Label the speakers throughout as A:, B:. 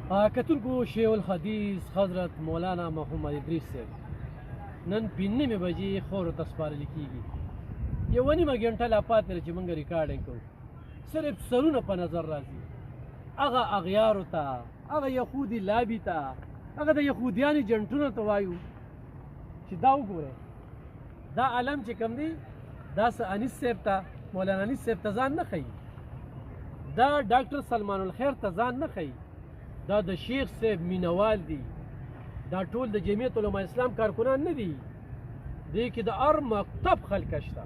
A: کتونکو شیخ الحدیث حضرت مولانا محمد ادریس صاحب نن 5 بجې خورو ته سپارل کېږي. 1.5 غنټه لا پاتې ده چې موږ ریکارډینګ کوو. صرف سرونه په نظر راځي. هغه اغیارو ته، هغه یهودي لابي ته، هغه د یهودیانو جنټونو ته وایو چې دا وګورئ، دا علم چې کوم دی دا انیس صاحب ته، مولانا انیس صاحب ته ځان نه ښیي، دا ډاکټر سلمان الخیر ته ځان نه ښیي، دا د شیخ صاحب مینوال دی، دا ټول د جمعیت علماء اسلام کارکنان نه دي. دې کې د هر مکتب خلک شته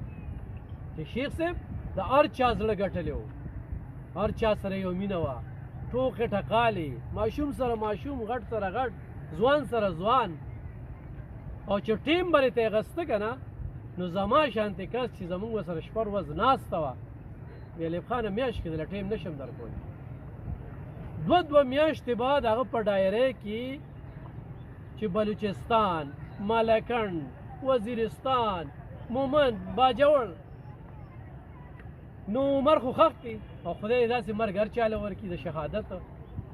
A: چې شیخ صاحب د هر چا زړه ګټلی و، هر چا سره یو مینه وه، ټوکې ټکالې، ماشوم سره ماشوم، غټ سره غټ، ځوان سره ځوان. او چې ټیم به یې اخیسته که نه، نو زما شانتې کس چې زمونږ سره شپه ورځ ناسته وه، وی ایوب خانه میاشت کې دله ټیم نشم درکولی. 2 میاشتې بعد هغه په ډایرې کې چې بلوچستان، مالکند، وزیرستان، مومند، باجوړ، نو عمر خو خښ دی او خدای داسې مرګ هر چاله ورکړي د شهادت،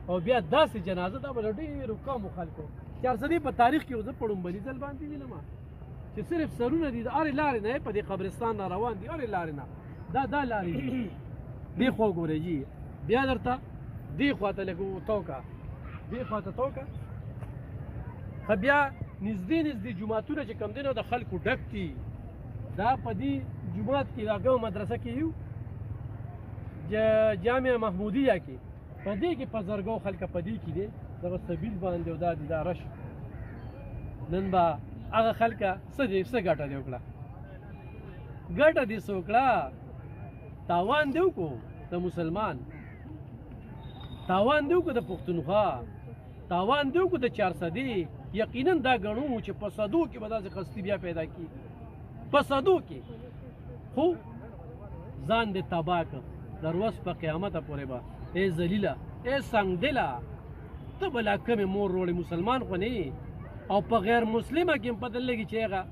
A: او بیا داسې جنازه دا به له ډېرو کمو خلکو چې هر څه دی په تاریخ کې زه په لومبني ځل باندې وینم چې صرف سرونه دي د هرې لارې نه په دې قبرستان نه روان دي، هرې لارې نه، دا لارې دي. دې خوا ګورئ جي، بیا درته دې خوا ته لږ توکه، دې خوا ته توکه، ښه بیا نږدې جوماتونه چې کوم دی نو د خلکو ډک دي. دا په دې جومات کې د هغه مدرسه کې یو جامع محمودیه کې، په دې کې په زرګو خلکه په دې کې دی، دغه سبیل باندې او دا دي دا رش. نن به هغه خلکه څه ګټه دې وکړه، ګټه دې څه وکړه، تاوان دې وکړو د مسلمان، تاوان دې وکړو د پښتونخوا، تاوان دې وکړو د چارسدي. یقینا دا ګڼو چې په صدو کې به داسې خستي بیا پیدا کېږي، په صدو کې خو ځان دې تباه کړ. در ورځ په قیامته پورې به ای ذلیله، ای سنګدله، ته به لا کمې مور وروړې، مسلمان خو نه او په غیر مسلمه کې هم پته لګي چې هغه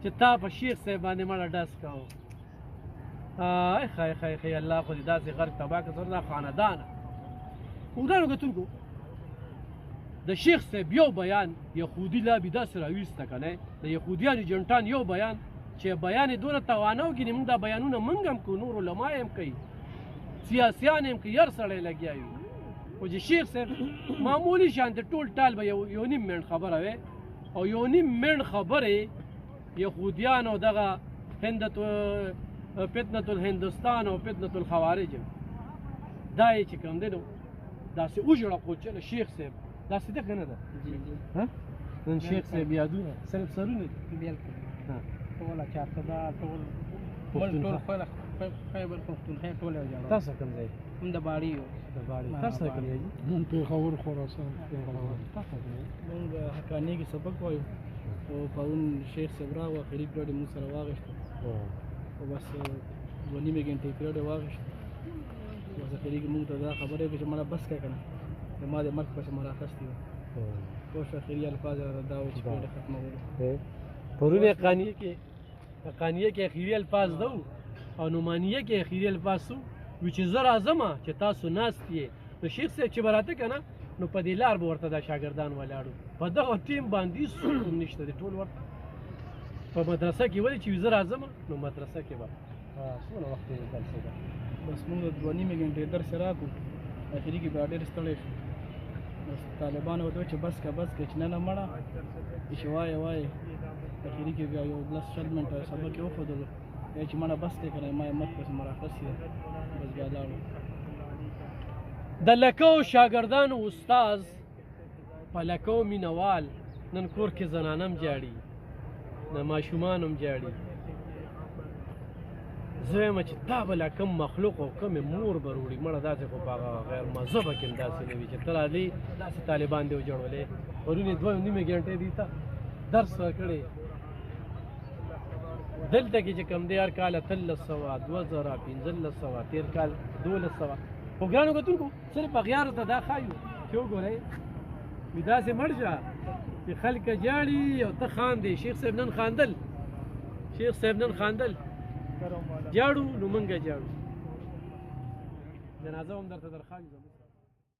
A: چې تا په شیخ صاحب باندې مړه ډس کوو. خی الله خو دې داسې غرق تباه کړ سره دا خاندانه. ورانو کتونکو د شیخ صاحب یو بیان یهودي لابي داسې راویسته که نه، د یهودیانو جنټان یو بیان چې بیان یې دونه توانه وکړي، موږ دا بیانونه موږ هم کوو، نور علما یې هم کوي، سیاسیان یې هم کوي، هر سړی لګیا وي. خو چې شیخ صاحب معمولي شانتې ټول ټال به یو نیم منټ خبره وی، او یو نیم منټ خبرې یهودیان او دغه فتنة الهندوستان او فتنة الخوارج دا یې چې کوم دی نو داسې وژړه خو چې شیخ صاحب داسې ده که نه ده؟ نن شیخ صاحب یادونه صرف سرونه دي، بلکل ټوله چارسده، ټول خیبر پښتونخوا ټول یو جوړه. تاسو کوم ځای؟ هم د باړي یو. د باړي. تاسو کوم ځای؟ مونږ پېښور خراسان. تاسو مونږ حقاني کې سبق وایو او پرون شیخ صاحب راغی، اخري پیریډ یې مونږ سره واخیسته او بس 2.5 غنټې پیریډ یې واخیسته. بس اخري کې مونږ ته دا خبره وکړه چې مړه بس کړه که نه، ما د مرګ پسې مړه اخیستې وه. پوه شوه، اخري الفاظ یې راته دا وایي چې پیریډ ختمولو. پرون حقانیه کې اخري الفاظ ده او نعمانیه کې اخري الفاظ سو وي چې زه راځم چې تاسو ناست یې. نو شیخ صاحب چې به راته که نه، نو په دې لار به ورته دا شاګردان ولاړو، په دغه ټیم باندې سکون نشته دی، ټول ورته په مدرسه کې ولې چې زه راځم، نو مدرسه کې به څومره وخت یې درس ده، بس مونږ 2.5 غنټې درس راکړو، اخري کې بیا ډېر ستړی شو. بس طالبانو ورته وویل چې بس که چې نه مړه چې وایې اخري کې بیا یو 10-20 منټه سبق یې وښودلو، بیا چې مړه بس دی که نه، ما یې مخ پسې مړه اخیستې ده، بس بیا لاړو. د لکو شاګردانو استاز په لکو مینوال نن کور کې زنانه هم جاړي، نه ماشومان هم جاړي. زه وایم چې دا به لا کوم مخلوق او کومې مور به وروړي مړه، داسې خو په هغه غیر مذهبه کې هم داسې نه وي چې ته راځې داسې طالبان دې وجوړولې. پرون یې 2.5 غنټې دي ته درس ورکړی، دلته کې چې کوم دی هر کال 1300 2000 1500 تېر کال 1200. خو ګرانو کتونکو صرف اغیارو ته دا ښایو چې وګورئ وي داسې مړ شه چې خلک جاړي او ته خاندې. شیخ صاحب نن خاندل، شیخ صاحب نن خاندل، جاړو نو موږ جاړو. جنازه هم درته درخواږي.